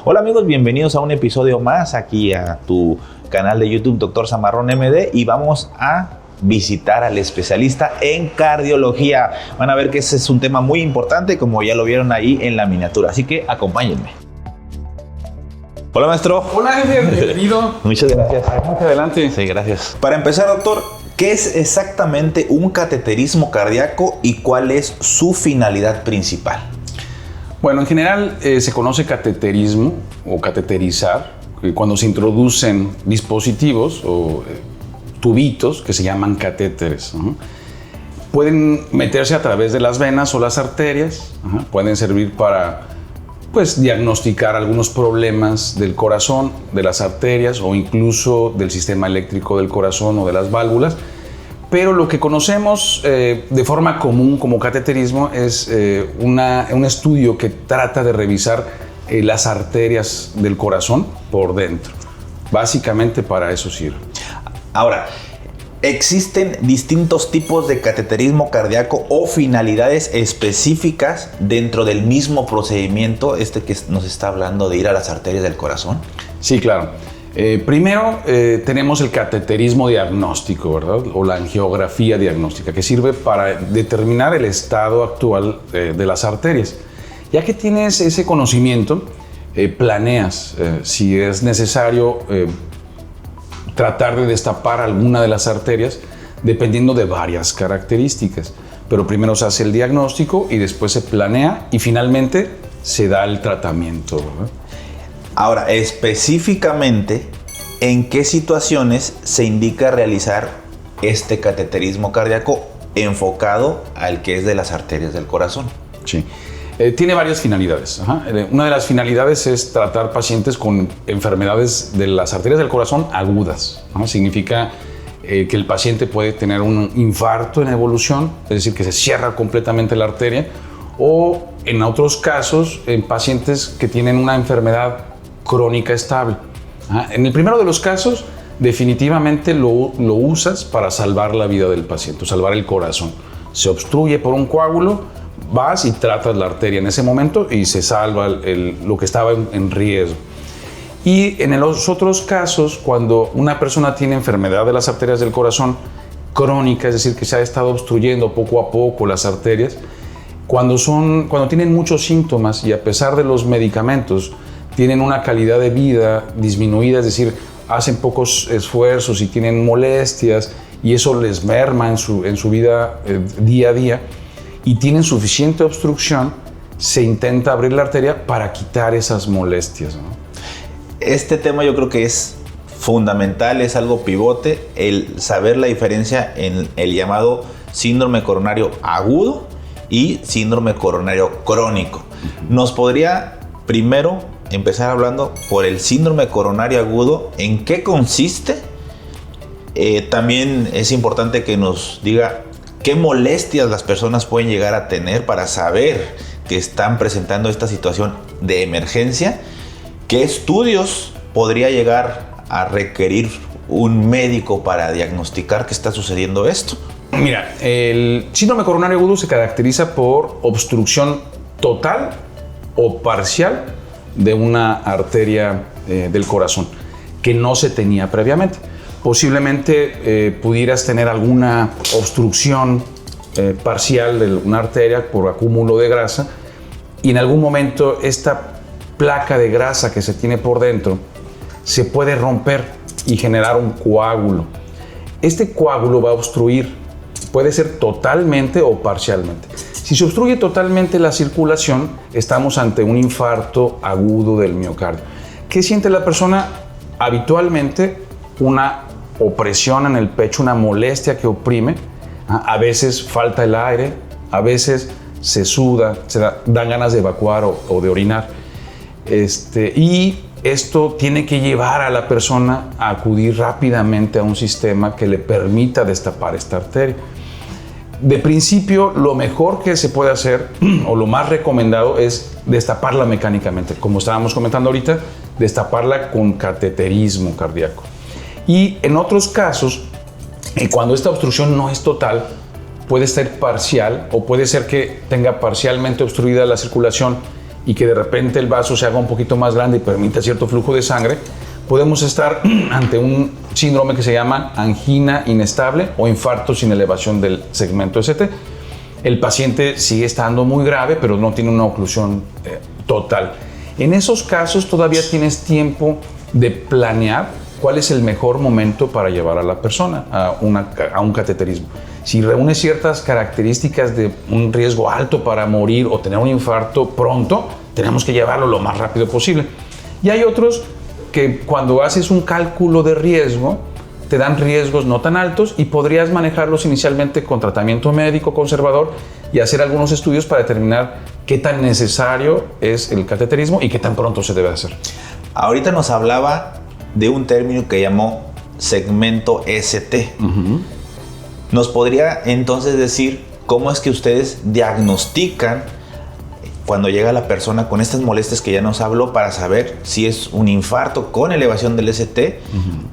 Hola amigos, bienvenidos a un episodio más aquí a tu canal de YouTube Dr. Zamarrón MD, y vamos a visitar al especialista en cardiología. Van a ver que ese es un tema muy importante, como ya lo vieron ahí en la miniatura, así que acompáñenme. Hola maestro. Hola, bienvenido. Muchas gracias. Más adelante. Sí, gracias. Para empezar, doctor, ¿qué es exactamente un cateterismo cardíaco y cuál es su finalidad principal? Bueno, en general se conoce cateterismo o cateterizar cuando se introducen dispositivos o tubitos que se llaman catéteres. Pueden meterse a través de las venas o las arterias. Pueden servir para diagnosticar algunos problemas del corazón, de las arterias o incluso del sistema eléctrico del corazón o de las válvulas. Pero lo que conocemos de forma común como cateterismo es un estudio que trata de revisar las arterias del corazón por dentro. Básicamente para eso sirve. Ahora, ¿existen distintos tipos de cateterismo cardíaco o finalidades específicas dentro del mismo procedimiento que nos está hablando de ir a las arterias del corazón? Sí, claro. Primero tenemos el cateterismo diagnóstico, ¿verdad? O la angiografía diagnóstica, que sirve para determinar el estado actual de las arterias. Ya que tienes ese conocimiento, planeas si es necesario tratar de destapar alguna de las arterias, dependiendo de varias características. Pero primero se hace el diagnóstico y después se planea y finalmente se da el tratamiento, ¿verdad? Ahora, específicamente, ¿en qué situaciones se indica realizar este cateterismo cardíaco enfocado al que es de las arterias del corazón? Sí. Tiene varias finalidades. Una de las finalidades es tratar pacientes con enfermedades de las arterias del corazón agudas. Significa que el paciente puede tener un infarto en evolución, es decir, que se cierra completamente la arteria, o en otros casos, en pacientes que tienen una enfermedad crónica estable. En el primero de los casos, definitivamente lo usas para salvar la vida del paciente, salvar el corazón. Se obstruye por un coágulo, vas y tratas la arteria en ese momento y se salva lo que estaba en riesgo. Y en los otros casos, cuando una persona tiene enfermedad de las arterias del corazón crónica, es decir, que se ha estado obstruyendo poco a poco las arterias, cuando tienen muchos síntomas y a pesar de los medicamentos, tienen una calidad de vida disminuida, es decir, hacen pocos esfuerzos y tienen molestias y eso les merma en su vida día a día y tienen suficiente obstrucción, se intenta abrir la arteria para quitar esas molestias, ¿no? Este tema yo creo que es fundamental, es algo pivote, el saber la diferencia en el llamado síndrome coronario agudo y síndrome coronario crónico. ¿Nos podría primero empezar hablando por el síndrome coronario agudo? ¿En qué consiste? También es importante que nos diga qué molestias las personas pueden llegar a tener para saber que están presentando esta situación de emergencia. ¿Qué estudios podría llegar a requerir un médico para diagnosticar que está sucediendo esto? Mira, el síndrome coronario agudo se caracteriza por obstrucción total o parcial de una arteria del corazón que no se tenía previamente. Posiblemente pudieras tener alguna obstrucción parcial de una arteria por acúmulo de grasa y en algún momento esta placa de grasa que se tiene por dentro se puede romper y generar un coágulo. Este coágulo va a obstruir, puede ser totalmente o parcialmente. Si se obstruye totalmente la circulación, estamos ante un infarto agudo del miocardio. ¿Qué siente la persona? Habitualmente una opresión en el pecho, una molestia que oprime. A veces falta el aire, a veces se suda, dan ganas de evacuar o de orinar. Y esto tiene que llevar a la persona a acudir rápidamente a un sistema que le permita destapar esta arteria. De principio, lo mejor que se puede hacer, o lo más recomendado, es destaparla mecánicamente. Como estábamos comentando ahorita, destaparla con cateterismo cardíaco. Y en otros casos, cuando esta obstrucción no es total, puede ser parcial o puede ser que tenga parcialmente obstruida la circulación y que de repente el vaso se haga un poquito más grande y permita cierto flujo de sangre, podemos estar ante un síndrome que se llama angina inestable o infarto sin elevación del segmento ST. El paciente sigue estando muy grave, pero no tiene una oclusión total. En esos casos todavía tienes tiempo de planear cuál es el mejor momento para llevar a la persona a un cateterismo. Si reúne ciertas características de un riesgo alto para morir o tener un infarto pronto, tenemos que llevarlo lo más rápido posible. Y hay otros que cuando haces un cálculo de riesgo, te dan riesgos no tan altos y podrías manejarlos inicialmente con tratamiento médico conservador y hacer algunos estudios para determinar qué tan necesario es el cateterismo y qué tan pronto se debe hacer. Ahorita nos hablaba de un término que llamó segmento ST. ¿Nos podría entonces decir cómo es que ustedes diagnostican cuando llega la persona con estas molestias que ya nos habló para saber si es un infarto con elevación del ST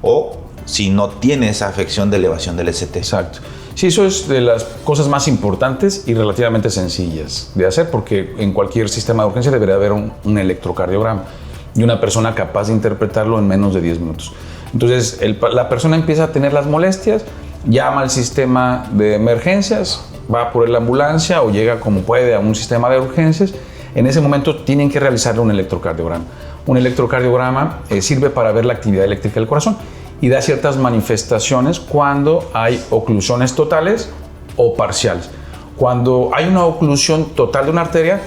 o si no tiene esa afección de elevación del ST? Exacto. Sí, eso es de las cosas más importantes y relativamente sencillas de hacer, porque en cualquier sistema de urgencia debería haber un electrocardiograma y una persona capaz de interpretarlo en menos de 10 minutos. Entonces, la persona empieza a tener las molestias, llama al sistema de emergencias, va por la ambulancia o llega como puede a un sistema de urgencias. En ese momento tienen que realizarle un electrocardiograma. Un electrocardiograma sirve para ver la actividad eléctrica del corazón y da ciertas manifestaciones cuando hay oclusiones totales o parciales. Cuando hay una oclusión total de una arteria,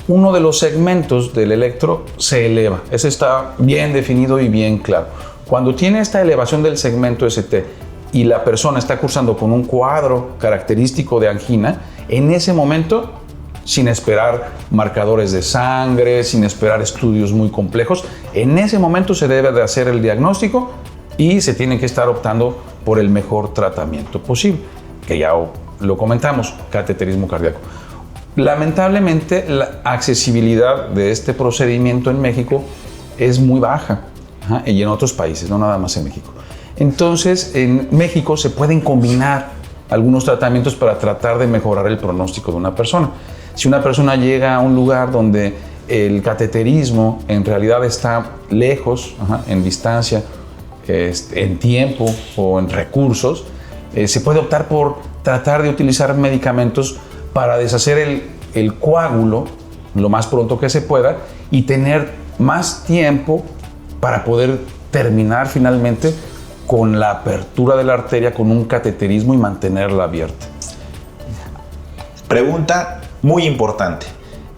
uno de los segmentos del electro se eleva. Ese está bien definido y bien claro. Cuando tiene esta elevación del segmento ST y la persona está cursando con un cuadro característico de angina, en ese momento, sin esperar marcadores de sangre, sin esperar estudios muy complejos, en ese momento se debe de hacer el diagnóstico y se tiene que estar optando por el mejor tratamiento posible, que ya lo comentamos, cateterismo cardíaco. Lamentablemente, la accesibilidad de este procedimiento en México es muy baja, y en otros países, no nada más en México. Entonces, en México se pueden combinar algunos tratamientos para tratar de mejorar el pronóstico de una persona. Si una persona llega a un lugar donde el cateterismo en realidad está lejos, en distancia, en tiempo o en recursos, se puede optar por tratar de utilizar medicamentos para deshacer el coágulo lo más pronto que se pueda y tener más tiempo para poder terminar finalmente con la apertura de la arteria con un cateterismo y mantenerla abierta. Pregunta muy importante.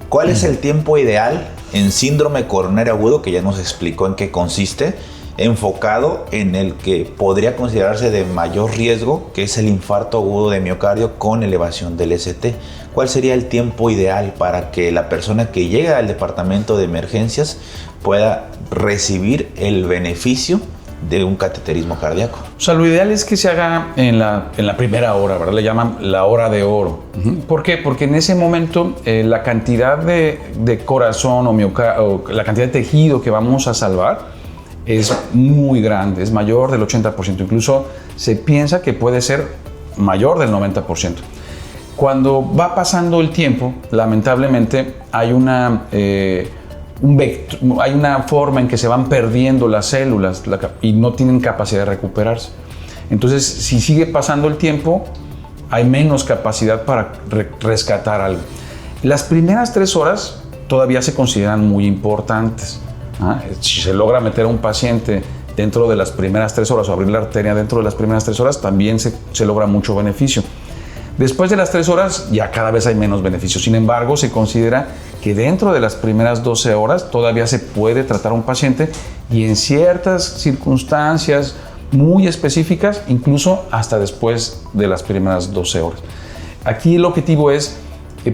¿Cuál es el tiempo ideal en síndrome coronario agudo, que ya nos explicó en qué consiste, enfocado en el que podría considerarse de mayor riesgo, que es el infarto agudo de miocardio con elevación del ST? ¿Cuál sería el tiempo ideal para que la persona que llega al departamento de emergencias pueda recibir el beneficio de un cateterismo cardíaco? O sea, lo ideal es que se haga en la primera hora, ¿verdad? Le llaman la hora de oro. ¿Por qué? Porque en ese momento la cantidad de corazón o la cantidad de tejido que vamos a salvar es muy grande, es mayor del 80%. Incluso se piensa que puede ser mayor del 90%. Cuando va pasando el tiempo, lamentablemente hay una forma en que se van perdiendo las células y no tienen capacidad de recuperarse. Entonces, si sigue pasando el tiempo, hay menos capacidad para rescatar algo. Las primeras 3 horas todavía se consideran muy importantes. Si se logra meter a un paciente dentro de las primeras 3 horas o abrir la arteria dentro de las primeras 3 horas, también se logra mucho beneficio. Después de las 3 horas ya cada vez hay menos beneficio. Sin embargo, se considera que dentro de las primeras 12 horas todavía se puede tratar a un paciente y en ciertas circunstancias muy específicas, incluso hasta después de las primeras 12 horas. Aquí el objetivo es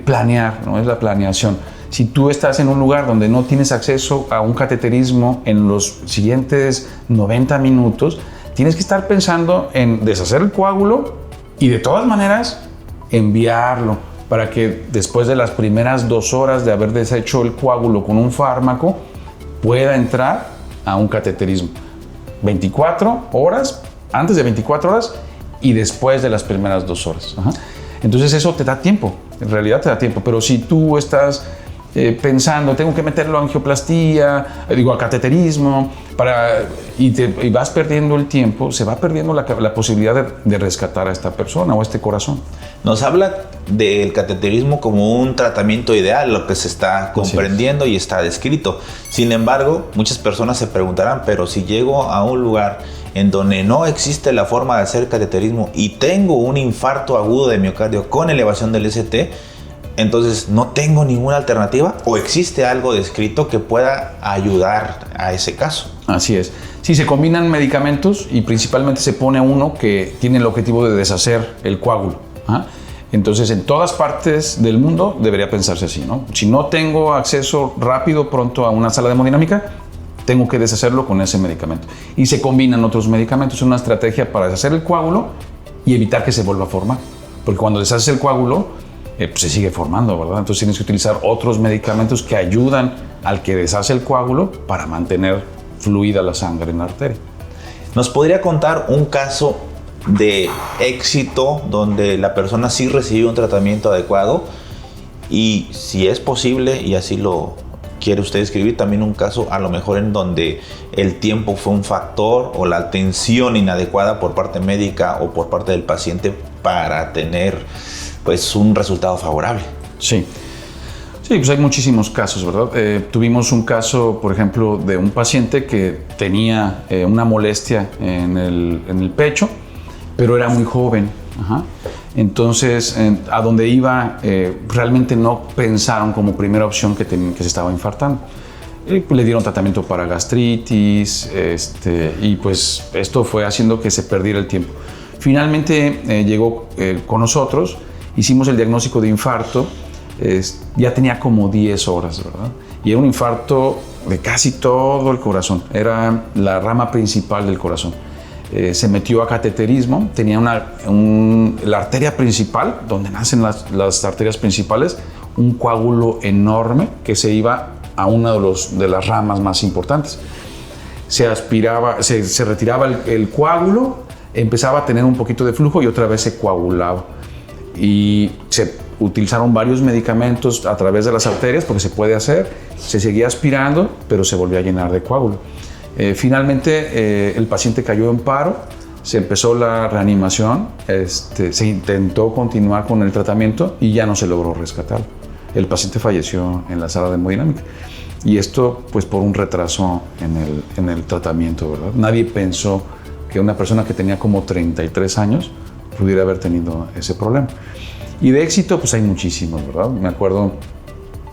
planear, ¿no? Es la planeación. Si tú estás en un lugar donde no tienes acceso a un cateterismo en los siguientes 90 minutos, tienes que estar pensando en deshacer el coágulo y de todas maneras enviarlo para que después de las primeras 2 horas de haber deshecho el coágulo con un fármaco pueda entrar a un cateterismo. 24 horas, antes de 24 horas y después de las primeras 2 horas. Entonces eso te da tiempo, en realidad te da tiempo, pero si tú estás pensando, tengo que meterlo a angioplastía, a cateterismo, y vas perdiendo el tiempo, se va perdiendo la posibilidad de rescatar a esta persona o a este corazón. Nos habla del cateterismo como un tratamiento ideal, lo que se está comprendiendo y está descrito. Sin embargo, muchas personas se preguntarán, pero si llego a un lugar en donde no existe la forma de hacer cateterismo y tengo un infarto agudo de miocardio con elevación del ST, entonces no tengo ninguna alternativa, o existe algo descrito que pueda ayudar a ese caso. Así es. Sí, se combinan medicamentos y principalmente se pone uno que tiene el objetivo de deshacer el coágulo. Entonces, en todas partes del mundo debería pensarse así, ¿no? Si no tengo acceso rápido, pronto a una sala de hemodinámica, tengo que deshacerlo con ese medicamento. Y se combinan otros medicamentos, es una estrategia para deshacer el coágulo y evitar que se vuelva a formar. Porque cuando deshaces el coágulo, pues se sigue formando, ¿verdad? Entonces tienes que utilizar otros medicamentos que ayudan al que deshace el coágulo para mantener fluida la sangre en la arteria. ¿Nos podría contar un caso de éxito donde la persona sí recibió un tratamiento adecuado? Y si es posible, y así lo quiere usted escribir, también un caso a lo mejor en donde el tiempo fue un factor o la atención inadecuada por parte médica o por parte del paciente para tener pues un resultado favorable. Sí, pues hay muchísimos casos, ¿verdad? Tuvimos un caso, por ejemplo, de un paciente que tenía una molestia en el pecho, pero era muy joven. Entonces, a donde iba, realmente no pensaron como primera opción que se estaba infartando. Le dieron tratamiento para gastritis, y pues esto fue haciendo que se perdiera el tiempo. Finalmente llegó con nosotros, hicimos el diagnóstico de infarto, ya tenía como 10 horas, ¿verdad? Y era un infarto de casi todo el corazón, era la rama principal del corazón. Se metió a cateterismo, tenía la arteria principal, donde nacen las arterias principales, un coágulo enorme que se iba a una de las ramas más importantes. Se retiraba el coágulo, empezaba a tener un poquito de flujo y otra vez se coagulaba. Y se utilizaron varios medicamentos a través de las arterias, porque se puede hacer, se seguía aspirando, pero se volvía a llenar de coágulo. Finalmente el paciente cayó en paro, se empezó la reanimación, se intentó continuar con el tratamiento y ya no se logró rescatarlo. El paciente falleció en la sala de hemodinámica. Y esto pues por un retraso en el tratamiento, ¿verdad? Nadie pensó que una persona que tenía como 33 años pudiera haber tenido ese problema. Y de éxito pues hay muchísimos, ¿verdad? Me acuerdo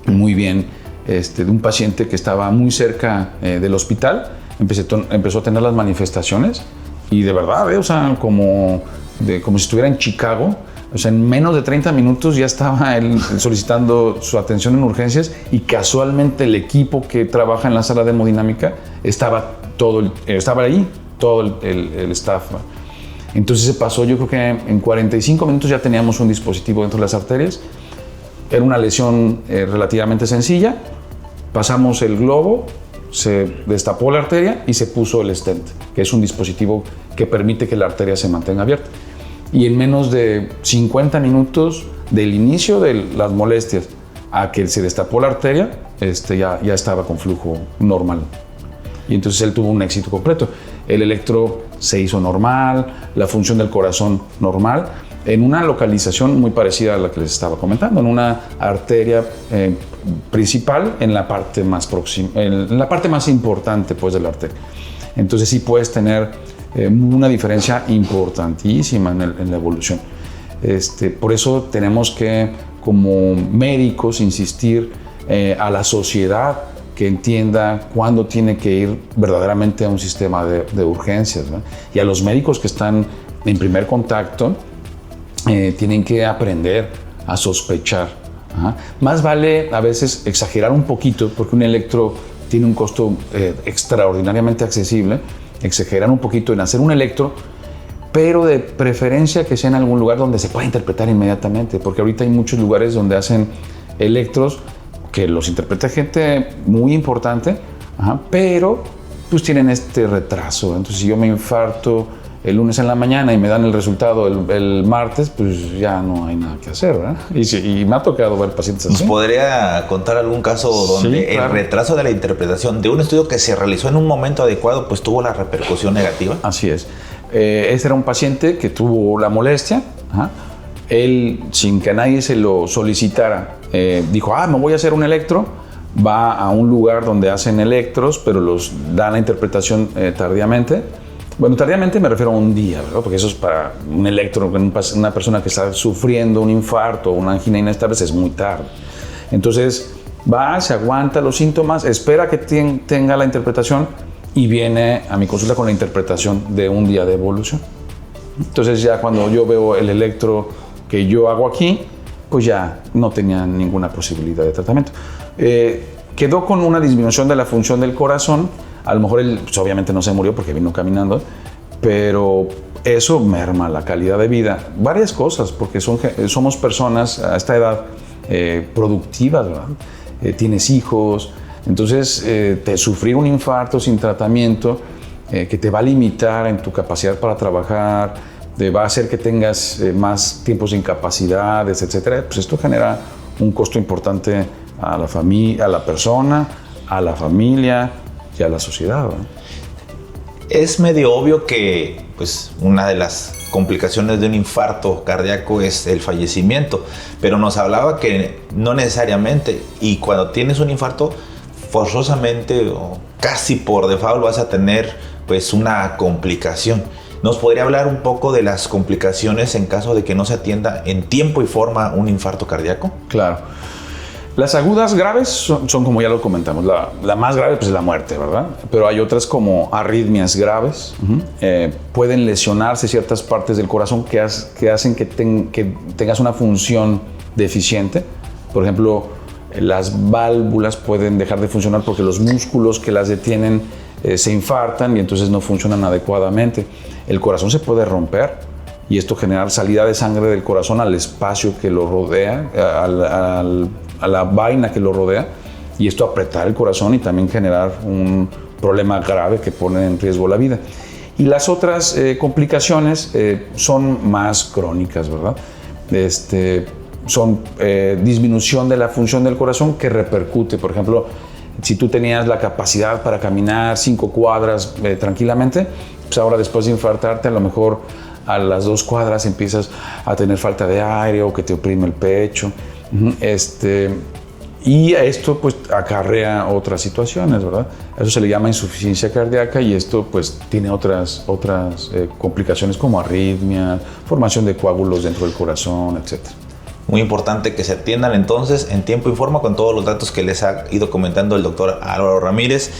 muy bien de un paciente que estaba muy cerca del hospital, empezó a tener las manifestaciones y de verdad, o sea, como si estuviera en Chicago, o sea, en menos de 30 minutos ya estaba él solicitando su atención en urgencias y casualmente el equipo que trabaja en la sala de hemodinámica estaba ahí, todo el staff. Entonces se pasó, yo creo que en 45 minutos ya teníamos un dispositivo dentro de las arterias. Era una lesión relativamente sencilla, pasamos el globo, se destapó la arteria y se puso el stent, que es un dispositivo que permite que la arteria se mantenga abierta. Y en menos de 50 minutos del inicio de las molestias a que se destapó la arteria, ya estaba con flujo normal. Y entonces él tuvo un éxito completo. El electro se hizo normal, la función del corazón normal, en una localización muy parecida a la que les estaba comentando, en una arteria principal, en la parte más próxima, en la parte más importante pues, de la arteria. Entonces sí puedes tener una diferencia importantísima en la evolución. Por eso tenemos que, como médicos, insistir a la sociedad que entienda cuándo tiene que ir verdaderamente a un sistema de urgencias, ¿no? Y a los médicos que están en primer contacto tienen que aprender a sospechar. Más vale a veces exagerar un poquito, porque un electro tiene un costo extraordinariamente accesible. Exagerar un poquito en hacer un electro, pero de preferencia que sea en algún lugar donde se pueda interpretar inmediatamente, porque ahorita hay muchos lugares donde hacen electros que los interpreta gente muy importante, pero pues tienen este retraso. Entonces si yo me infarto el lunes en la mañana y me dan el resultado el martes, pues ya no hay nada que hacer, ¿verdad? Y me ha tocado ver pacientes así. ¿Nos podría contar algún caso donde Sí, claro. el retraso de la interpretación de un estudio que se realizó en un momento adecuado pues tuvo la repercusión negativa? Así es. Este era un paciente que tuvo la molestia. Ajá. Él, sin que nadie se lo solicitara, dijo, me voy a hacer un electro. Va a un lugar donde hacen electros, pero los dan la interpretación tardíamente. Bueno, tardíamente me refiero a un día, ¿verdad? Porque eso es para un electro, una persona que está sufriendo un infarto o una angina inestable, es muy tarde. Entonces va, se aguanta los síntomas, espera que tenga la interpretación y viene a mi consulta con la interpretación de un día de evolución. Entonces ya cuando yo veo el electro que yo hago aquí, pues ya no tenía ninguna posibilidad de tratamiento. Quedó con una disminución de la función del corazón. A lo mejor él, pues obviamente no se murió porque vino caminando, pero eso merma la calidad de vida. Varias cosas, porque somos personas a esta edad productivas, ¿verdad? Tienes hijos, entonces sufrir un infarto sin tratamiento que te va a limitar en tu capacidad para trabajar, va a hacer que tengas más tiempos de incapacidades, etcétera. Pues esto genera un costo importante a la familia, a la persona, a la familia y a la sociedad, ¿no? Es medio obvio que pues, una de las complicaciones de un infarto cardíaco es el fallecimiento, pero nos hablaba que no necesariamente, y cuando tienes un infarto, forzosamente o casi por default vas a tener pues, una complicación. ¿Nos podría hablar un poco de las complicaciones en caso de que no se atienda en tiempo y forma un infarto cardíaco? Claro. Las agudas graves son como ya lo comentamos, la más grave pues es la muerte, ¿verdad? Pero hay otras como arritmias graves, pueden lesionarse ciertas partes del corazón que hacen que tengas una función deficiente. Por ejemplo, las válvulas pueden dejar de funcionar porque los músculos que las detienen se infartan y entonces no funcionan adecuadamente. El corazón se puede romper y esto genera salida de sangre del corazón al espacio que lo rodea, a la vaina que lo rodea, y esto apretar el corazón y también generar un problema grave que pone en riesgo la vida. Y las otras complicaciones son más crónicas, ¿verdad? Son disminución de la función del corazón que repercute. Por ejemplo, si tú tenías la capacidad para caminar 5 cuadras tranquilamente, pues ahora después de infartarte a lo mejor a las 2 cuadras empiezas a tener falta de aire o que te oprime el pecho. Y esto pues acarrea otras situaciones, ¿verdad? Eso se le llama insuficiencia cardíaca y esto pues tiene otras complicaciones como arritmia, formación de coágulos dentro del corazón, etc. Muy importante que se atiendan entonces en tiempo y forma con todos los datos que les ha ido comentando el doctor Álvaro Ramírez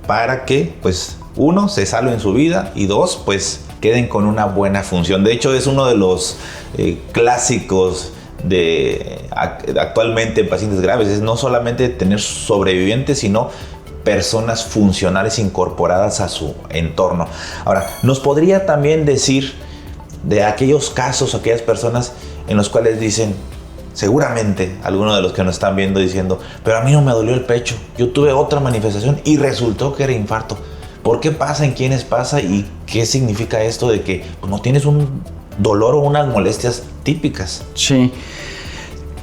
para que pues 1, se salven su vida y 2, pues queden con una buena función. De hecho es uno de los clásicos actualmente en pacientes graves, es no solamente tener sobrevivientes, sino personas funcionales incorporadas a su entorno. Ahora, ¿nos podría también decir de aquellos casos, aquellas personas en los cuales dicen, seguramente algunos de los que nos están viendo diciendo, pero a mí no me dolió el pecho, yo tuve otra manifestación y resultó que era infarto? ¿Por qué pasa? ¿En quiénes pasa? ¿Y qué significa esto de que pues, no tienes un dolor o unas molestias típicas? Sí,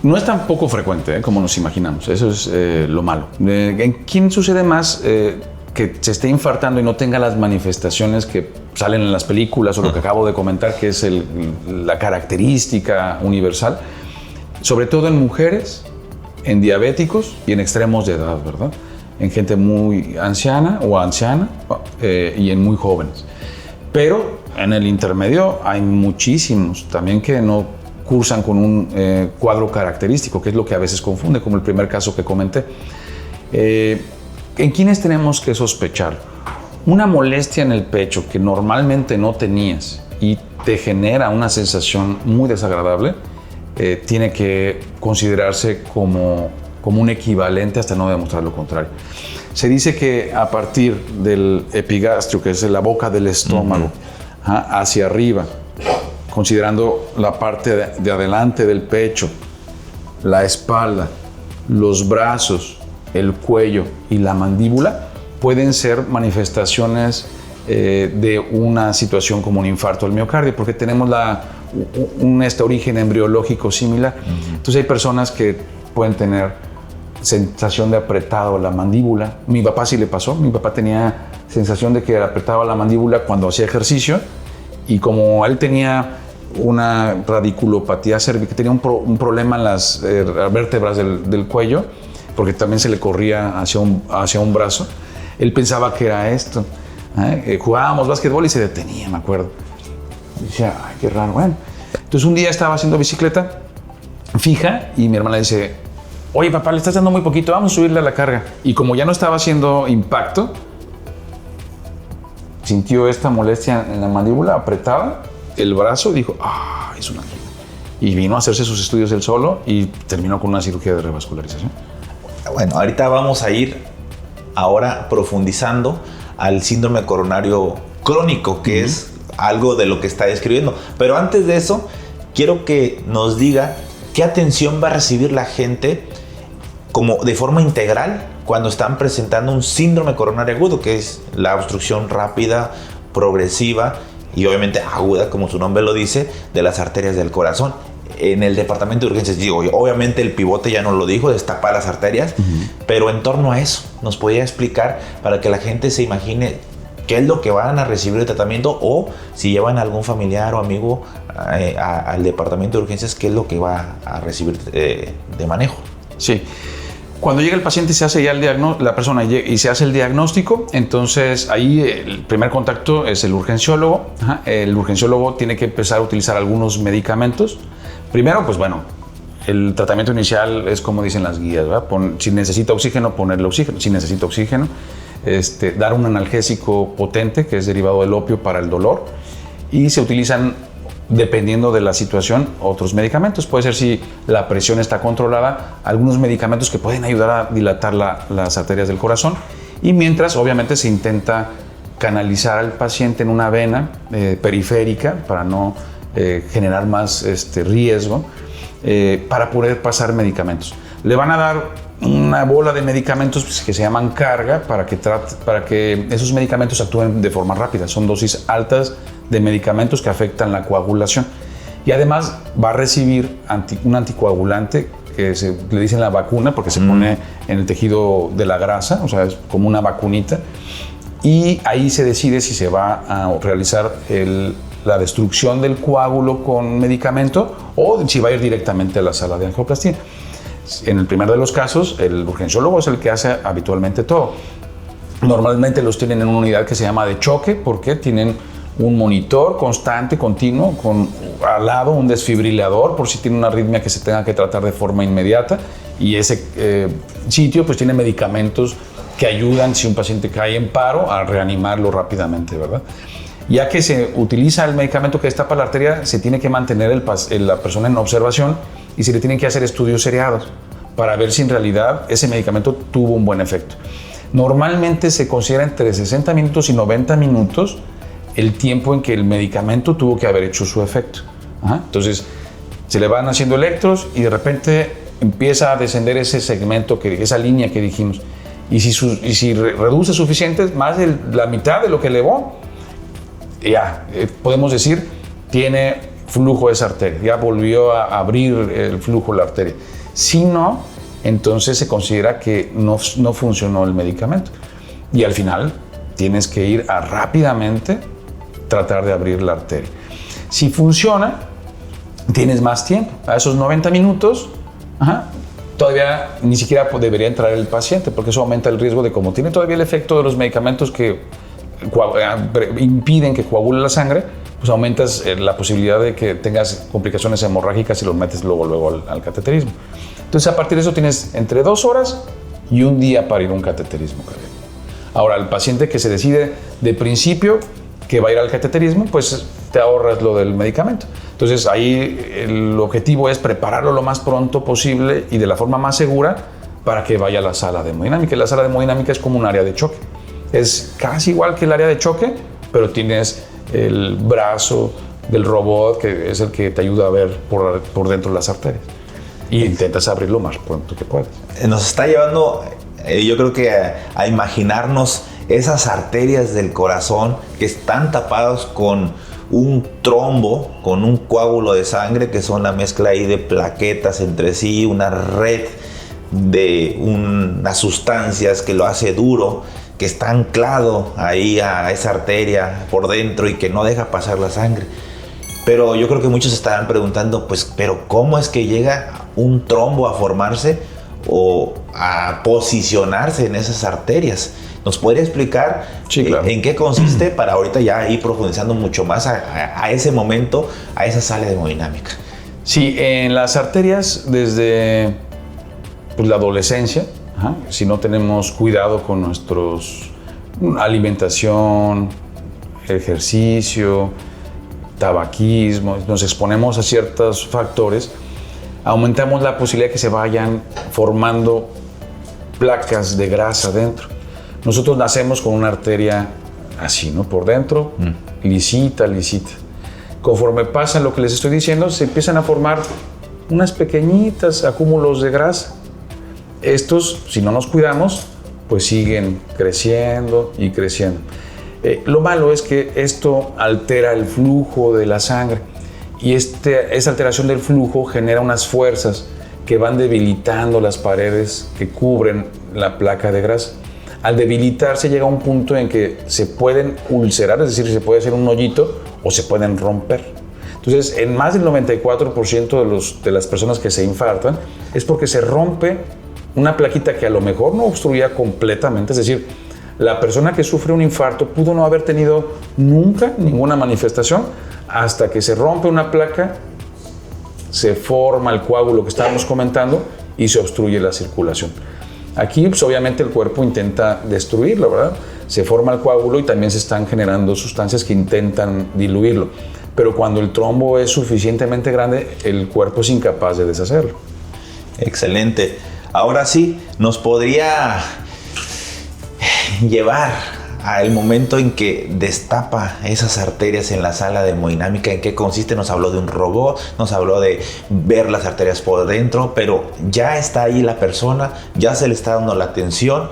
no es tan poco frecuente como nos imaginamos, eso es lo malo. ¿En quién sucede más que se esté infartando y no tenga las manifestaciones que salen en las películas o lo que acabo de comentar, que es la característica universal? Sobre todo en mujeres, en diabéticos y en extremos de edad, ¿verdad? En gente muy anciana y en muy jóvenes. Pero en el intermedio hay muchísimos también que no cursan con un cuadro característico, que es lo que a veces confunde, como el primer caso que comenté. ¿En quiénes tenemos que sospechar? Una molestia en el pecho que normalmente no tenías y te genera una sensación muy desagradable, tiene que considerarse como un equivalente hasta no demostrar lo contrario. Se dice que a partir del epigastrio, que es la boca del estómago, hacia arriba, considerando la parte de adelante del pecho, la espalda, los brazos, el cuello y la mandíbula, pueden ser manifestaciones de una situación como un infarto del miocardio, porque tenemos un origen embriológico similar. Entonces hay personas que pueden tener sensación de apretado la mandíbula. Mi papá sí le pasó. Mi papá tenía sensación de que apretaba la mandíbula cuando hacía ejercicio, y como él tenía una radiculopatía cervical, que tenía un problema en las vértebras del cuello, porque también se le corría hacia un brazo, él pensaba que era esto. Jugábamos básquetbol y se detenía, me acuerdo. Y decía, ay, qué raro. Bueno, entonces un día estaba haciendo bicicleta fija y mi hermana dice, oye, papá, le estás dando muy poquito, vamos a subirle a la carga. Y como ya no estaba haciendo impacto, sintió esta molestia en la mandíbula, apretaba el brazo, dijo, es una angina. Y vino a hacerse sus estudios él solo y terminó con una cirugía de revascularización. Bueno, ahorita vamos a ir ahora profundizando al síndrome coronario crónico, que es algo de lo que está describiendo. Pero antes de eso, quiero que nos diga qué atención va a recibir la gente como de forma integral cuando están presentando un síndrome coronario agudo, que es la obstrucción rápida, progresiva y obviamente aguda, como su nombre lo dice, de las arterias del corazón. En el departamento de urgencias, digo, obviamente el pivote ya nos lo dijo, destapar las arterias, pero en torno a eso, ¿nos podría explicar para que la gente se imagine qué es lo que van a recibir de tratamiento, o si llevan a algún familiar o amigo al departamento de urgencias, qué es lo que va a recibir de manejo? Sí. Cuando llega el paciente y se hace ya la persona y se hace el diagnóstico, entonces ahí el primer contacto es el urgenciólogo. El urgenciólogo tiene que empezar a utilizar algunos medicamentos. Primero, pues bueno, el tratamiento inicial es como dicen las guías, ¿verdad? Si necesita oxígeno, ponerle oxígeno. Si necesita oxígeno, dar un analgésico potente, que es derivado del opio para el dolor. Y se utilizan, dependiendo de la situación, otros medicamentos. Puede ser, si la presión está controlada, algunos medicamentos que pueden ayudar a dilatar las arterias del corazón. Y mientras, obviamente, se intenta canalizar al paciente en una vena periférica para no generar más riesgo, para poder pasar medicamentos. Le van a dar una bola de medicamentos que se llaman carga para que esos medicamentos actúen de forma rápida. Son dosis altas de medicamentos que afectan la coagulación. Y además va a recibir un anticoagulante que le dicen la vacuna, porque se pone en el tejido de la grasa, o sea, es como una vacunita. Y ahí se decide si se va a realizar la destrucción del coágulo con medicamento o si va a ir directamente a la sala de angioplastía. En el primero de los casos, el urgenciólogo es el que hace habitualmente todo. Normalmente los tienen en una unidad que se llama de choque, porque tienen un monitor constante, continuo, con al lado un desfibrilador por si tiene una arritmia que se tenga que tratar de forma inmediata, y ese sitio pues tiene medicamentos que ayudan, si un paciente cae en paro, a reanimarlo rápidamente, ¿verdad? Ya que se utiliza el medicamento que destapa la arteria, se tiene que mantener la persona en observación y se le tienen que hacer estudios seriados para ver si en realidad ese medicamento tuvo un buen efecto. Normalmente se considera entre 60 minutos y 90 minutos el tiempo en que el medicamento tuvo que haber hecho su efecto. Entonces, se le van haciendo electros y de repente empieza a descender ese segmento, esa línea que dijimos. Y si reduce suficiente, más de la mitad de lo que elevó, ya podemos decir, tiene flujo de esa arteria, ya volvió a abrir el flujo de la arteria. Si no, entonces se considera que no funcionó el medicamento. Y al final tienes que ir a rápidamente tratar de abrir la arteria. Si funciona, tienes más tiempo. A esos 90 minutos, todavía ni siquiera debería entrar el paciente, porque eso aumenta el riesgo de, como tiene todavía el efecto de los medicamentos que impiden que coagule la sangre, pues aumentas la posibilidad de que tengas complicaciones hemorrágicas y los metes luego al cateterismo. Entonces, a partir de eso tienes entre 2 horas y un día para ir a un cateterismo cardíaco. Ahora, el paciente que se decide de principio que va a ir al cateterismo, pues te ahorras lo del medicamento. Entonces, ahí el objetivo es prepararlo lo más pronto posible y de la forma más segura para que vaya a la sala de hemodinámica. La sala de hemodinámica es como un área de choque. Es casi igual que el área de choque, pero tienes el brazo del robot, que es el que te ayuda a ver por dentro las arterias. Y intentas abrirlo lo más pronto que puedas. Nos está llevando, yo creo que a imaginarnos esas arterias del corazón que están tapadas con un trombo, con un coágulo de sangre, que son la mezcla ahí de plaquetas entre sí, una red de unas sustancias que lo hace duro, que está anclado ahí a esa arteria por dentro y que no deja pasar la sangre. Pero yo creo que muchos estarán preguntando, pues, ¿pero cómo es que llega un trombo a formarse o a posicionarse en esas arterias? ¿Nos podría explicar en qué consiste para ahorita ya ir profundizando mucho más a ese momento, a esa sala de hemodinámica? Sí, en las arterias desde la adolescencia, si no tenemos cuidado con nuestros alimentación, ejercicio, tabaquismo, nos exponemos a ciertos factores, aumentamos la posibilidad de que se vayan formando placas de grasa dentro. Nosotros nacemos con una arteria así, ¿no? Por dentro, lisita. Conforme pasa lo que les estoy diciendo, se empiezan a formar unas pequeñitas acúmulos de grasa. Estos, si no nos cuidamos, pues siguen creciendo y creciendo. Lo malo es que esto altera el flujo de la sangre y esa alteración del flujo genera unas fuerzas que van debilitando las paredes que cubren la placa de grasa. Al debilitarse llega a un punto en que se pueden ulcerar, es decir, se puede hacer un hoyito o se pueden romper. Entonces, en más del 94% de las personas que se infartan es porque se rompe una plaquita que a lo mejor no obstruía completamente, es decir, la persona que sufre un infarto pudo no haber tenido nunca ninguna manifestación hasta que se rompe una placa, se forma el coágulo que estábamos comentando y se obstruye la circulación. Aquí, pues, obviamente, el cuerpo intenta destruirlo, ¿verdad? Se forma el coágulo y también se están generando sustancias que intentan diluirlo. Pero cuando el trombo es suficientemente grande, el cuerpo es incapaz de deshacerlo. Excelente. Ahora sí, ¿nos podría llevar al momento en que destapa esas arterias en la sala de hemodinámica? ¿En qué consiste? Nos habló de un robot, nos habló de ver las arterias por dentro, pero ya está ahí la persona, ya se le está dando la atención,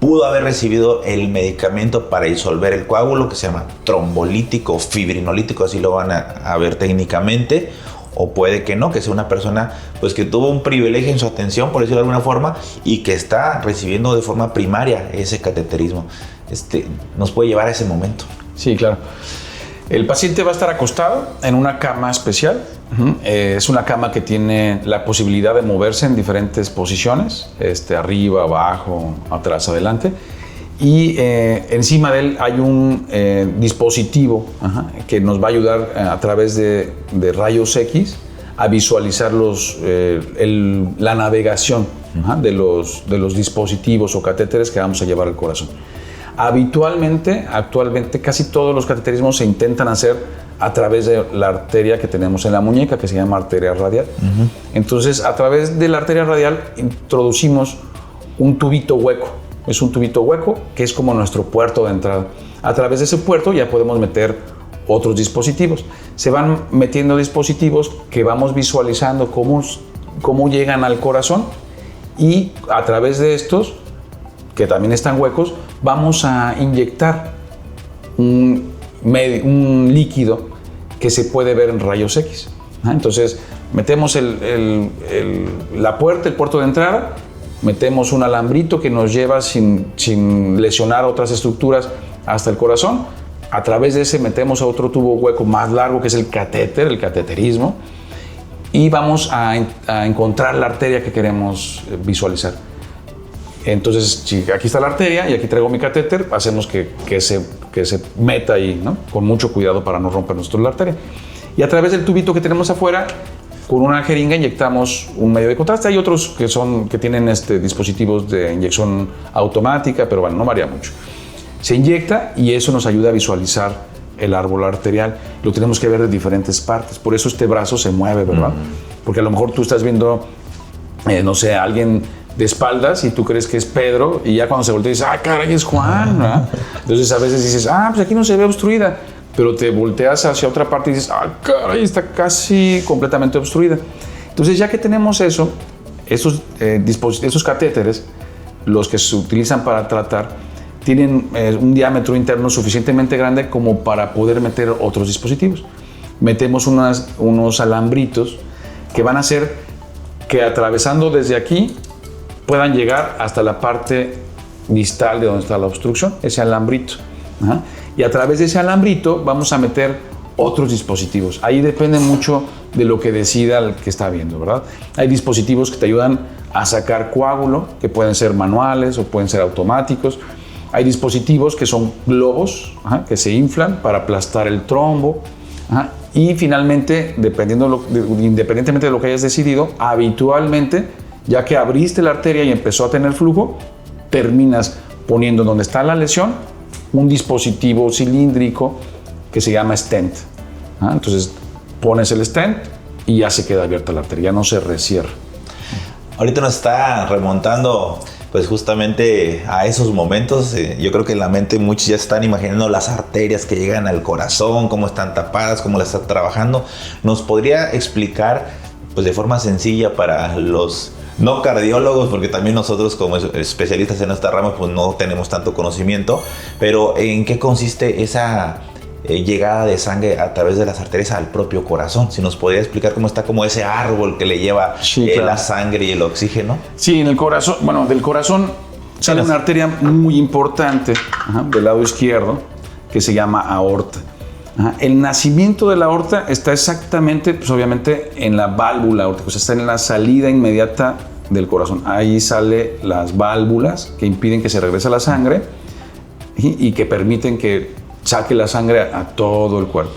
pudo haber recibido el medicamento para disolver el coágulo, que se llama trombolítico o fibrinolítico, así lo van a ver técnicamente, o puede que no, que sea una persona pues que tuvo un privilegio en su atención, por decirlo de alguna forma, y que está recibiendo de forma primaria ese cateterismo. Nos puede llevar a ese momento. Sí, claro. El paciente va a estar acostado en una cama especial. Es una cama que tiene la posibilidad de moverse en diferentes posiciones, arriba, abajo, atrás, adelante. Y encima de él hay un dispositivo que nos va a ayudar a través de rayos X a visualizar la navegación de los dispositivos o catéteres que vamos a llevar al corazón. Actualmente casi todos los cateterismos se intentan hacer a través de la arteria que tenemos en la muñeca, que se llama arteria radial. Entonces, a través de la arteria radial introducimos un tubito hueco. Es un tubito hueco que es como nuestro puerto de entrada. A través de ese puerto ya podemos meter otros dispositivos. Se van metiendo dispositivos que vamos visualizando cómo llegan al corazón, y a través de estos, que también están huecos, vamos a inyectar un líquido que se puede ver en rayos X. Entonces metemos la puerta, el puerto de entrada, metemos un alambrito que nos lleva sin lesionar otras estructuras hasta el corazón. A través de ese metemos a otro tubo hueco más largo, que es el catéter, el cateterismo, y vamos a encontrar la arteria que queremos visualizar. Entonces, aquí está la arteria y aquí traigo mi catéter, hacemos que se meta ahí, ¿no? Con mucho cuidado para no romper la arteria. Y a través del tubito que tenemos afuera, con una jeringa inyectamos un medio de contraste. Hay otros que tienen dispositivos de inyección automática, pero bueno, no varía mucho. Se inyecta y eso nos ayuda a visualizar el árbol arterial. Lo tenemos que ver de diferentes partes. Por eso este brazo se mueve, ¿verdad? Porque a lo mejor tú estás viendo, no sé, a alguien de espaldas y tú crees que es Pedro, y ya cuando se voltea dices, caray, es Juan, ¿verdad? Entonces a veces dices, pues aquí no se ve obstruida, pero te volteas hacia otra parte y dices, caray, está casi completamente obstruida. Entonces, ya que tenemos esos catéteres, los que se utilizan para tratar, tienen un diámetro interno suficientemente grande como para poder meter otros dispositivos. Metemos unos alambritos que van a hacer que atravesando desde aquí puedan llegar hasta la parte distal de donde está la obstrucción, ese alambrito. Ajá. Y a través de ese alambrito vamos a meter otros dispositivos. Ahí depende mucho de lo que decida el que está viendo, ¿verdad? Hay dispositivos que te ayudan a sacar coágulo, que pueden ser manuales o pueden ser automáticos. Hay dispositivos que son globos, que se inflan para aplastar el trombo. Y finalmente, independientemente de lo que hayas decidido, habitualmente, ya que abriste la arteria y empezó a tener flujo, terminas poniendo donde está la lesión un dispositivo cilíndrico que se llama stent. Entonces pones el stent y ya se queda abierta la arteria, ya no se recierra. Ahorita nos está remontando pues justamente a esos momentos. Yo creo que en la mente muchos ya están imaginando las arterias que llegan al corazón, cómo están tapadas, cómo las están trabajando. ¿Nos podría explicar pues de forma sencilla para los no cardiólogos, porque también nosotros como especialistas en esta rama pues no tenemos tanto conocimiento, pero en qué consiste esa llegada de sangre a través de las arterias al propio corazón? Si nos podría explicar cómo está como ese árbol que le lleva claro, la sangre y el oxígeno. Sí, en el corazón, bueno, del corazón sale una arteria muy importante del lado izquierdo que se llama aorta. El nacimiento de la aorta está exactamente, pues obviamente, en la válvula aórtica, o sea, está en la salida inmediata del corazón. Ahí salen las válvulas que impiden que se regrese la sangre y que permiten que saque la sangre a todo el cuerpo.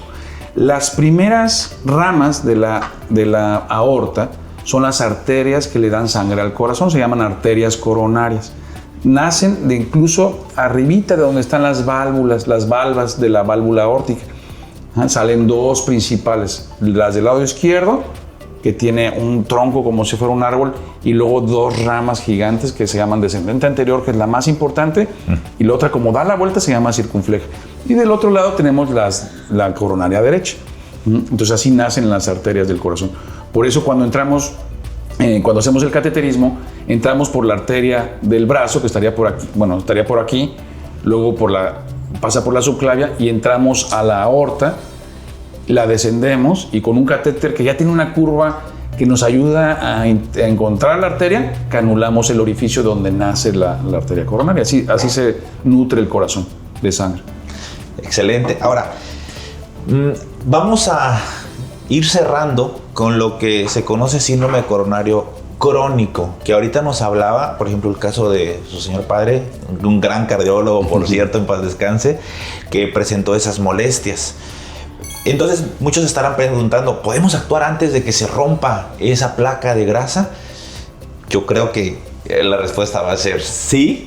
Las primeras ramas de la aorta son las arterias que le dan sangre al corazón, se llaman arterias coronarias. Nacen de incluso arribita de donde están las valvas de la válvula aórtica. Salen dos principales, las del lado izquierdo, que tiene un tronco como si fuera un árbol, y luego dos ramas gigantes que se llaman descendente anterior, que es la más importante, y la otra, como da la vuelta, se llama circunfleja. Y del otro lado tenemos la coronaria derecha. Entonces así nacen las arterias del corazón. Por eso cuando entramos, cuando hacemos el cateterismo, entramos por la arteria del brazo, que estaría por aquí, luego pasa por la subclavia y entramos a la aorta, la descendemos y con un catéter que ya tiene una curva que nos ayuda a encontrar la arteria, canulamos el orificio donde nace la arteria coronaria. Así se nutre el corazón de sangre. Excelente. Ahora, vamos a ir cerrando con lo que se conoce síndrome coronario crónico, que ahorita nos hablaba, por ejemplo, el caso de su señor padre, un gran cardiólogo, por cierto, en paz descanse, que presentó esas molestias. Entonces, muchos estarán preguntando, ¿podemos actuar antes de que se rompa esa placa de grasa? Yo creo que la respuesta va a ser sí.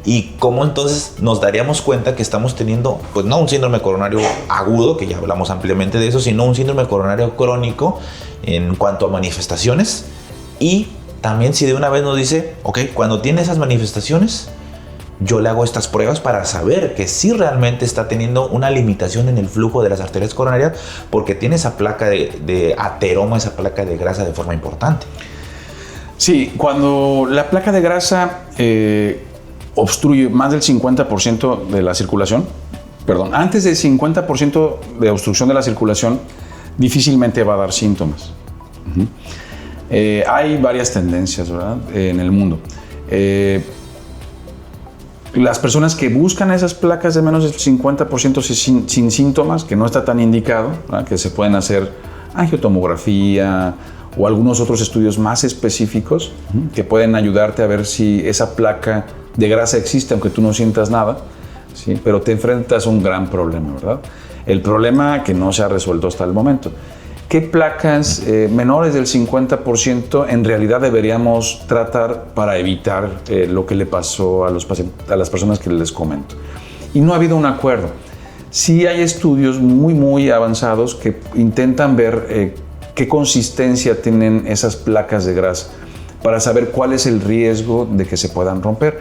¿Y cómo entonces nos daríamos cuenta que estamos teniendo, pues no un síndrome coronario agudo, que ya hablamos ampliamente de eso, sino un síndrome coronario crónico en cuanto a manifestaciones? Y también si de una vez nos dice, ok, cuando tiene esas manifestaciones, yo le hago estas pruebas para saber que sí realmente está teniendo una limitación en el flujo de las arterias coronarias, porque tiene esa placa de ateroma, esa placa de grasa de forma importante. Sí, cuando la placa de grasa obstruye más del 50% de la circulación, antes del 50% de obstrucción de la circulación, difícilmente va a dar síntomas. Hay varias tendencias, ¿verdad?, en el mundo. Las personas que buscan esas placas de menos del 50% sin síntomas, que no está tan indicado, ¿verdad?, que se pueden hacer angiotomografía o algunos otros estudios más específicos que pueden ayudarte a ver si esa placa de grasa existe, aunque tú no sientas nada, ¿sí? Pero te enfrentas a un gran problema, ¿verdad? El problema que no se ha resuelto hasta el momento. ¿Qué placas menores del 50% en realidad deberíamos tratar para evitar lo que le pasó a las personas que les comento? Y no ha habido un acuerdo. Sí hay estudios muy avanzados que intentan ver qué consistencia tienen esas placas de grasa para saber cuál es el riesgo de que se puedan romper.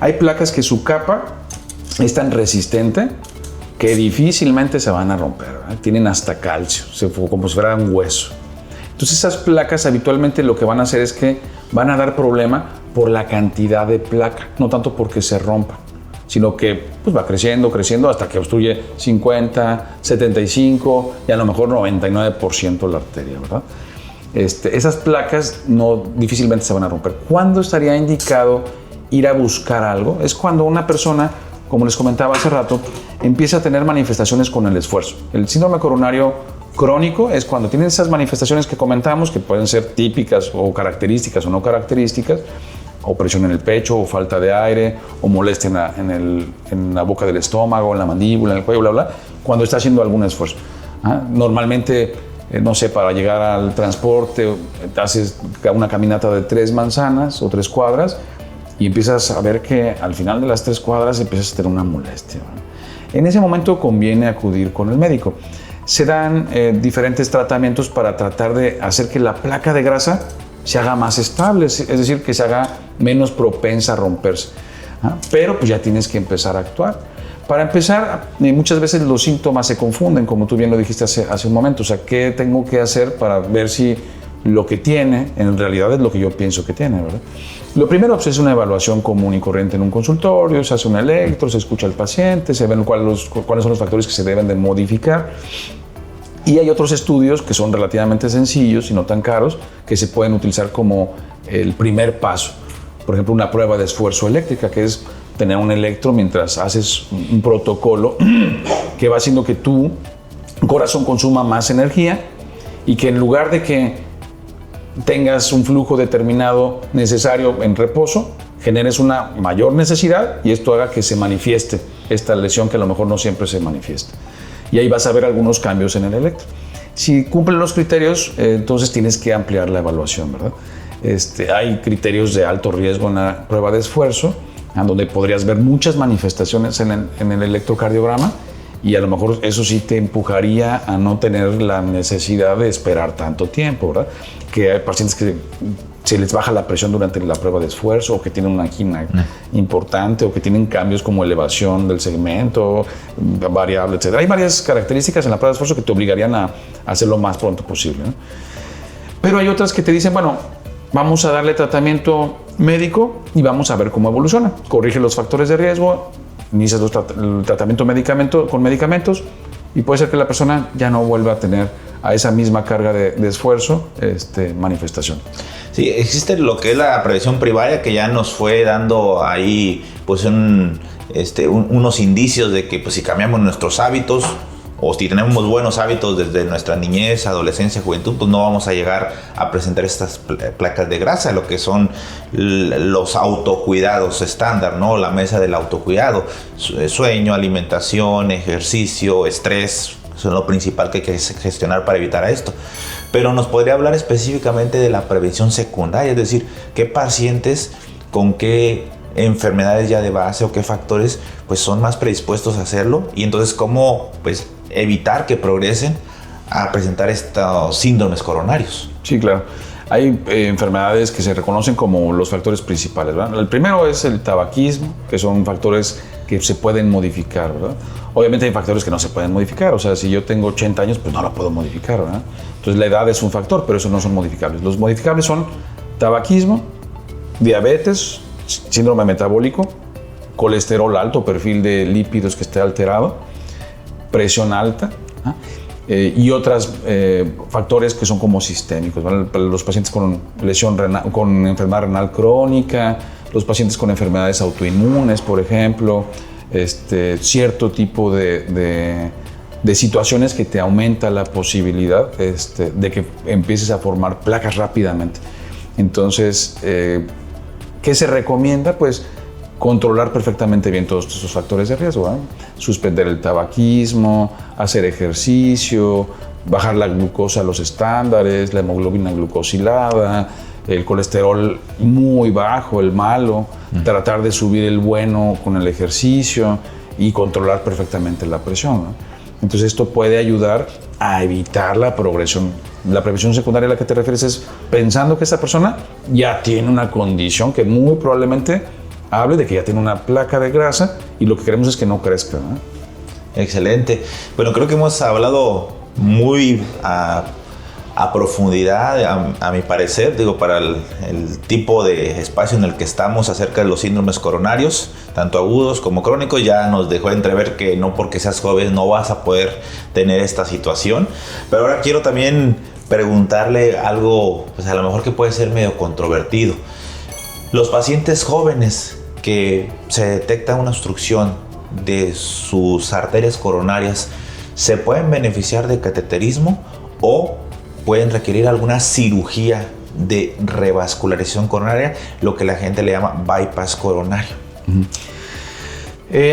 Hay placas que su capa es tan resistente que difícilmente se van a romper, ¿verdad? Tienen hasta calcio, como si fuera un hueso. Entonces esas placas habitualmente lo que van a hacer es que van a dar problema por la cantidad de placa, no tanto porque se rompan. sino que pues, va creciendo hasta que obstruye 50, 75 y a lo mejor 99% la arteria, ¿verdad? Esas placas difícilmente se van a romper. ¿Cuándo estaría indicado ir a buscar algo? Es cuando una persona, como les comentaba hace rato, empieza a tener manifestaciones con el esfuerzo. El síndrome coronario crónico es cuando tienen esas manifestaciones que comentamos, que pueden ser típicas o características o no características, o presión en el pecho, o falta de aire, o molestia en la boca del estómago, en la mandíbula, en el cuello, bla, bla, cuando está haciendo algún esfuerzo. Normalmente, no sé, para llegar al transporte, haces una caminata de 3 manzanas o 3 cuadras y empiezas a ver que al final de las 3 cuadras empiezas a tener una molestia. En ese momento conviene acudir con el médico. Se dan diferentes tratamientos para tratar de hacer que la placa de grasa se haga más estable, es decir, que se haga menos propensa a romperse. Pero pues ya tienes que empezar a actuar. Para empezar, muchas veces los síntomas se confunden, como tú bien lo dijiste hace un momento. O sea, ¿qué tengo que hacer para ver si lo que tiene en realidad es lo que yo pienso que tiene, ¿verdad? Lo primero pues, es una evaluación común y corriente en un consultorio, se hace un electro, se escucha al paciente, se ven cuáles son los factores que se deben de modificar. Y hay otros estudios que son relativamente sencillos y no tan caros, que se pueden utilizar como el primer paso. Por ejemplo, una prueba de esfuerzo eléctrica, que es tener un electro mientras haces un protocolo que va haciendo que tu corazón consuma más energía y que en lugar de que tengas un flujo determinado necesario en reposo, generes una mayor necesidad y esto haga que se manifieste esta lesión que a lo mejor no siempre se manifiesta. Y ahí vas a ver algunos cambios en el electro. Si cumplen los criterios, entonces tienes que ampliar la evaluación, ¿verdad? Hay criterios de alto riesgo en la prueba de esfuerzo, en donde podrías ver muchas manifestaciones en el electrocardiograma y a lo mejor eso sí te empujaría a no tener la necesidad de esperar tanto tiempo, ¿verdad? Que hay pacientes que se les baja la presión durante la prueba de esfuerzo o que tienen una angina importante o que tienen cambios como elevación del segmento, variable, etc. Hay varias características en la prueba de esfuerzo que te obligarían a hacerlo lo más pronto posible, ¿no? Pero hay otras que te dicen, bueno, vamos a darle tratamiento médico y vamos a ver cómo evoluciona. Corrige los factores de riesgo, inicias el tratamiento con medicamentos y puede ser que la persona ya no vuelva a tener a esa misma carga de esfuerzo manifestación. Sí, existe lo que es la prevención primaria que ya nos fue dando ahí pues unos indicios de que pues, si cambiamos nuestros hábitos o si tenemos buenos hábitos desde nuestra niñez, adolescencia, juventud, pues no vamos a llegar a presentar estas placas de grasa, lo que son los autocuidados estándar, ¿no? La mesa del autocuidado, sueño, alimentación, ejercicio, estrés, son lo principal que hay que gestionar para evitar esto. Pero nos podría hablar específicamente de la prevención secundaria, es decir, qué pacientes con qué enfermedades ya de base o qué factores pues son más predispuestos a hacerlo y entonces cómo pues evitar que progresen a presentar estos síndromes coronarios. Sí, claro. Hay enfermedades que se reconocen como los factores principales, ¿verdad? El primero es el tabaquismo, que son factores que se pueden modificar, ¿verdad? Obviamente hay factores que no se pueden modificar, o sea, si yo tengo 80 años, pues no lo puedo modificar, ¿verdad? Entonces la edad es un factor, pero esos no son modificables. Los modificables son tabaquismo, diabetes, síndrome metabólico, colesterol alto, perfil de lípidos que esté alterado, presión alta, y otros factores que son como sistémicos, ¿vale? Los pacientes con lesión renal, con enfermedad renal crónica, los pacientes con enfermedades autoinmunes, por ejemplo, cierto tipo de situaciones que te aumenta la posibilidad de que empieces a formar placas rápidamente. Entonces, ¿qué se recomienda? Pues controlar perfectamente bien todos estos factores de riesgo, ¿eh? Suspender el tabaquismo, hacer ejercicio, bajar la glucosa a los estándares, la hemoglobina glucosilada, el colesterol muy bajo, el malo, tratar de subir el bueno con el ejercicio y controlar perfectamente la presión, ¿no? Entonces esto puede ayudar a evitar la progresión. La prevención secundaria a la que te refieres es pensando que esa persona ya tiene una condición que muy probablemente hable de que ya tiene una placa de grasa y lo que queremos es que no crezca, ¿no? Excelente. Bueno, creo que hemos hablado muy a a profundidad, a mi parecer, digo, para el tipo de espacio en el que estamos acerca de los síndromes coronarios, tanto agudos como crónicos. Ya nos dejó entrever que no porque seas joven no vas a poder tener esta situación. Pero ahora quiero también preguntarle algo, pues a lo mejor que puede ser medio controvertido. Los pacientes jóvenes que se detecta una obstrucción de sus arterias coronarias, ¿se pueden beneficiar de cateterismo o pueden requerir alguna cirugía de revascularización coronaria, lo que la gente le llama bypass coronario?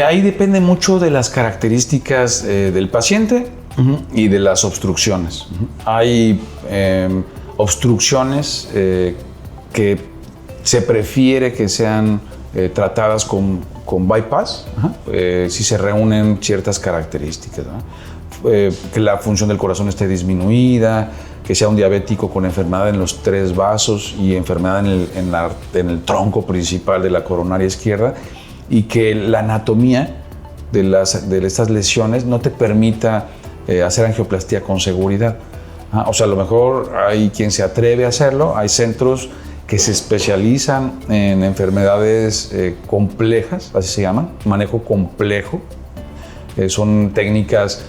Ahí depende mucho de las características del paciente y de las obstrucciones. Hay obstrucciones que se prefiere que sean tratadas con bypass, si se reúnen ciertas características, que la función del corazón esté disminuida, que sea un diabético con enfermedad en los 3 vasos y enfermedad en el tronco principal de la coronaria izquierda, y que la anatomía de estas lesiones no te permita hacer angioplastía con seguridad. O sea, a lo mejor hay quien se atreve a hacerlo, hay centros que se especializan en enfermedades complejas, así se llaman, manejo complejo. Son técnicas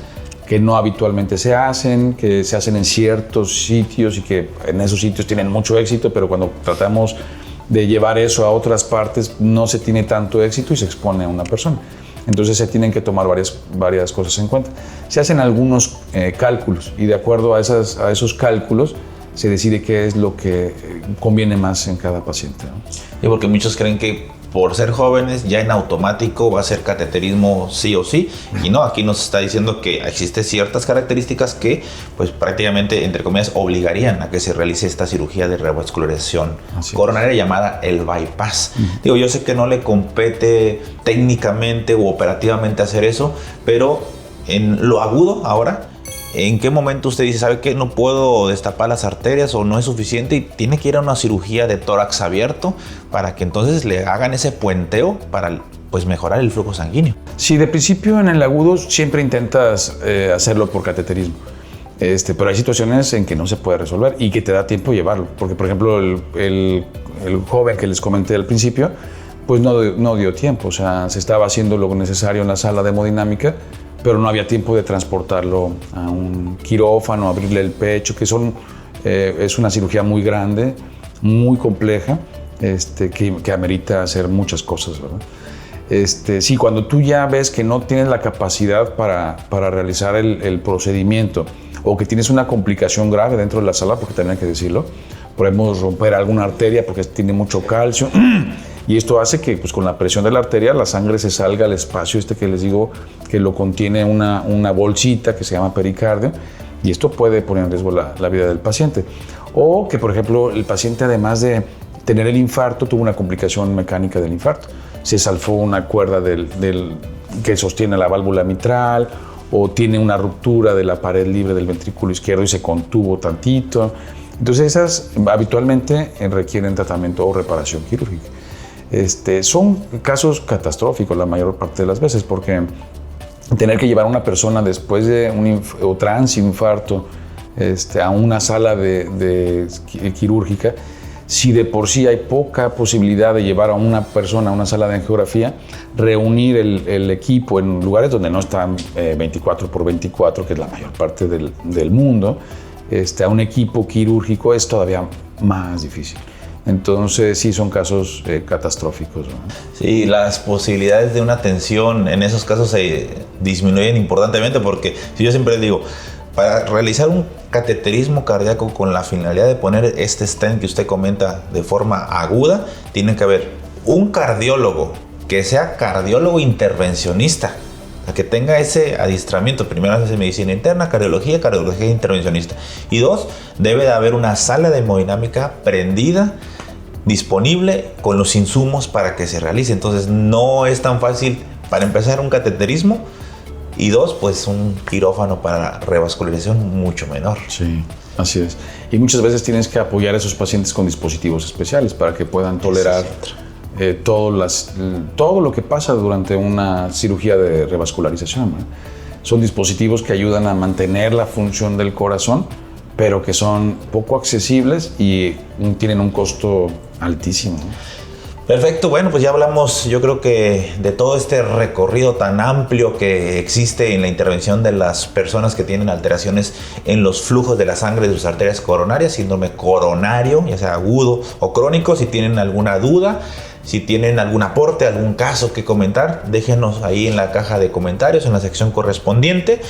que no habitualmente se hacen, que se hacen en ciertos sitios y que en esos sitios tienen mucho éxito, pero cuando tratamos de llevar eso a otras partes no se tiene tanto éxito y se expone a una persona. Entonces se tienen que tomar varias cosas en cuenta. Se hacen algunos cálculos y de acuerdo a esos cálculos se decide qué es lo que conviene más en cada paciente, ¿no? Y porque muchos creen que por ser jóvenes ya en automático va a ser cateterismo sí o sí, y no, aquí nos está diciendo que existen ciertas características que pues prácticamente, entre comillas, obligarían a que se realice esta cirugía de revascularización coronaria llamada el bypass. Digo, yo sé que no le compete técnicamente u operativamente hacer eso, pero en lo agudo ahora, ¿en qué momento usted dice, sabe que no puedo destapar las arterias o no es suficiente y tiene que ir a una cirugía de tórax abierto para que entonces le hagan ese puenteo para pues mejorar el flujo sanguíneo? Sí, de principio en el agudo siempre intentas hacerlo por cateterismo, pero hay situaciones en que no se puede resolver y que te da tiempo llevarlo, porque por ejemplo el joven que les comenté al principio, pues no dio tiempo, o sea, se estaba haciendo lo necesario en la sala de hemodinámica, pero no había tiempo de transportarlo a un quirófano, abrirle el pecho, que es una cirugía muy grande, muy compleja, que amerita hacer muchas cosas, ¿verdad? Sí, cuando tú ya ves que no tienes la capacidad para realizar el procedimiento o que tienes una complicación grave dentro de la sala, porque también hay que decirlo, podemos romper alguna arteria porque tiene mucho calcio, y esto hace que pues, con la presión de la arteria la sangre se salga al espacio que les digo que lo contiene una bolsita que se llama pericardio, y esto puede poner en riesgo la vida del paciente. O que, por ejemplo, el paciente, además de tener el infarto, tuvo una complicación mecánica del infarto. Se salfó una cuerda que sostiene la válvula mitral, o tiene una ruptura de la pared libre del ventrículo izquierdo y se contuvo tantito. Entonces esas habitualmente requieren tratamiento o reparación quirúrgica. Son casos catastróficos la mayor parte de las veces, porque tener que llevar a una persona después de o tras infarto a una sala quirúrgica, si de por sí hay poca posibilidad de llevar a una persona a una sala de angiografía, reunir el equipo en lugares donde no están 24x24, que es la mayor parte del mundo, a un equipo quirúrgico es todavía más difícil. Entonces sí son casos catastróficos, ¿no? Sí, las posibilidades de una atención en esos casos se disminuyen importantemente, porque si yo siempre digo, para realizar un cateterismo cardíaco con la finalidad de poner este stent que usted comenta de forma aguda, tiene que haber un cardiólogo que sea cardiólogo intervencionista, que tenga ese adiestramiento. Primero hace medicina interna, cardiología intervencionista. Y 2, debe de haber una sala de hemodinámica prendida, disponible, con los insumos para que se realice. Entonces no es tan fácil, para empezar, un cateterismo, y 2, pues un quirófano para revascularización mucho menor. Sí, así es. Y muchas veces tienes que apoyar a esos pacientes con dispositivos especiales para que puedan tolerar todo lo que pasa durante una cirugía de revascularización, ¿no? Son dispositivos que ayudan a mantener la función del corazón, pero que son poco accesibles y tienen un costo altísimo, ¿no? Perfecto, bueno, pues ya hablamos, yo creo que de todo este recorrido tan amplio que existe en la intervención de las personas que tienen alteraciones en los flujos de la sangre de sus arterias coronarias, síndrome coronario, ya sea agudo o crónico. Si tienen alguna duda, si tienen algún aporte, algún caso que comentar, déjenos ahí en la caja de comentarios, en la sección correspondiente.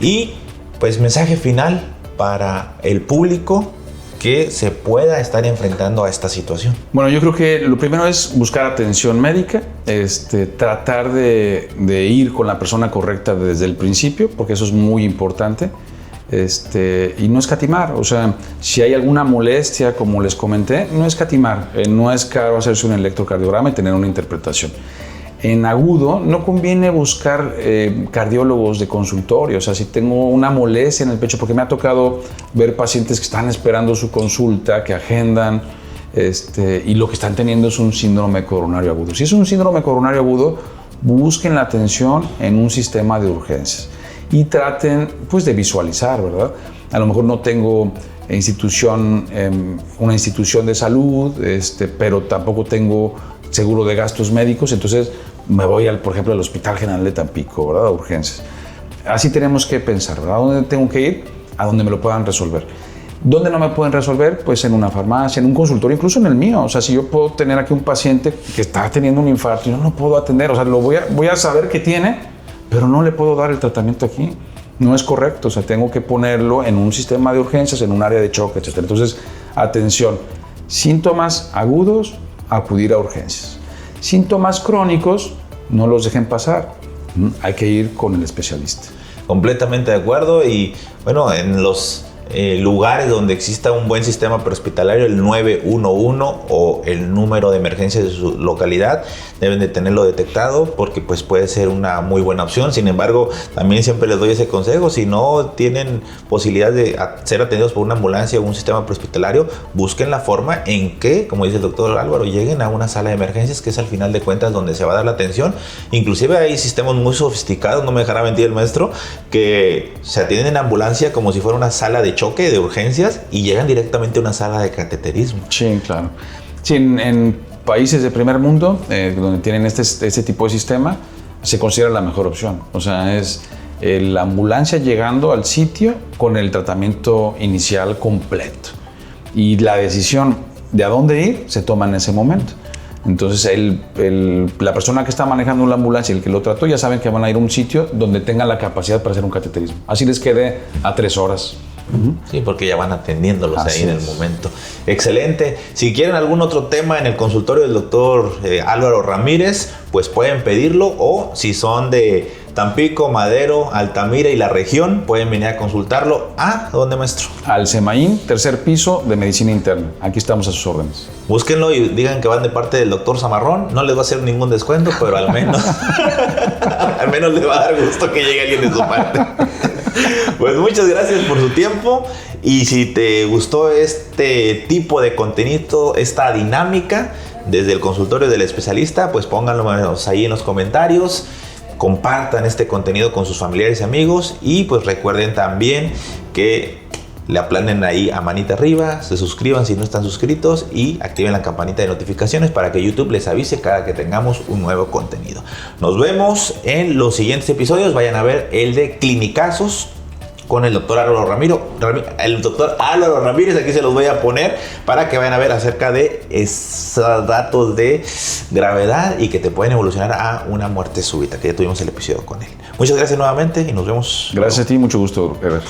Y pues mensaje final para el público que se pueda estar enfrentando a esta situación. Bueno, yo creo que lo primero es buscar atención médica, tratar de ir con la persona correcta desde el principio, porque eso es muy importante, y no escatimar. O sea, si hay alguna molestia, como les comenté, no escatimar. No es caro hacerse un electrocardiograma y tener una interpretación. En agudo no conviene buscar cardiólogos de consultorio. O sea, si tengo una molestia en el pecho, porque me ha tocado ver pacientes que están esperando su consulta, que agendan, y lo que están teniendo es un síndrome coronario agudo. Si es un síndrome coronario agudo, busquen la atención en un sistema de urgencias y traten pues de visualizar, ¿verdad? A lo mejor no tengo una institución de salud, pero tampoco tengo seguro de gastos médicos, entonces me voy, por ejemplo, al Hospital General de Tampico, ¿verdad? A urgencias. Así tenemos que pensar, ¿verdad? ¿A dónde tengo que ir? A donde me lo puedan resolver. ¿Dónde no me pueden resolver? Pues en una farmacia, en un consultorio, incluso en el mío. O sea, si yo puedo tener aquí un paciente que está teniendo un infarto y no lo puedo atender, o sea, voy a saber qué tiene, pero no le puedo dar el tratamiento aquí. No es correcto, o sea, tengo que ponerlo en un sistema de urgencias, en un área de choque, etc. Entonces, atención, síntomas agudos, acudir a urgencias. Síntomas crónicos, no los dejen pasar. Hay que ir con el especialista. Completamente de acuerdo. Y bueno, en los lugares donde exista un buen sistema prehospitalario, el 911 o el número de emergencia de su localidad, deben de tenerlo detectado, porque pues puede ser una muy buena opción. Sin embargo, también siempre les doy ese consejo: si no tienen posibilidad de ser atendidos por una ambulancia o un sistema prehospitalario, busquen la forma en que, como dice el doctor Álvaro, lleguen a una sala de emergencias, que es al final de cuentas donde se va a dar la atención. Inclusive hay sistemas muy sofisticados, no me dejará mentir el maestro, que se atienden en ambulancia como si fuera una sala de choque, de urgencias, y llegan directamente a una sala de cateterismo. Sí, claro. Sí, en países de primer mundo, donde tienen este tipo de sistema, se considera la mejor opción. O sea, es la ambulancia llegando al sitio con el tratamiento inicial completo. Y la decisión de a dónde ir se toma en ese momento. Entonces, la persona que está manejando la ambulancia y el que lo trató ya saben que van a ir a un sitio donde tengan la capacidad para hacer un cateterismo. Así les quede a 3 horas. Sí, porque ya van atendiéndolos Así ahí en el momento. Excelente. Si quieren algún otro tema en el consultorio del doctor Álvaro Ramírez, pues pueden pedirlo, o si son de Tampico, Madero, Altamira y la región, pueden venir a consultarlo. ¿Dónde, maestro? Al CEMAIN, 3er piso de Medicina Interna. Aquí estamos a sus órdenes. Búsquenlo y digan que van de parte del doctor Zamarrón. No les va a hacer ningún descuento, pero al menos al menos les va a dar gusto que llegue alguien de su parte. Pues muchas gracias por su tiempo, y si te gustó este tipo de contenido, esta dinámica desde el consultorio del especialista, pues pónganlo ahí en los comentarios, compartan este contenido con sus familiares y amigos, y pues recuerden también que le aplanen ahí a manita arriba, se suscriban si no están suscritos y activen la campanita de notificaciones para que YouTube les avise cada que tengamos un nuevo contenido. Nos vemos en los siguientes episodios. Dayan a ver el de Clinicazos con el doctor Álvaro Ramírez. Aquí se los voy a poner para que vayan a ver acerca de esos datos de gravedad y que te pueden evolucionar a una muerte súbita, que ya tuvimos el episodio con él. Muchas gracias nuevamente y nos vemos. Gracias a ti, mucho gusto, Ever.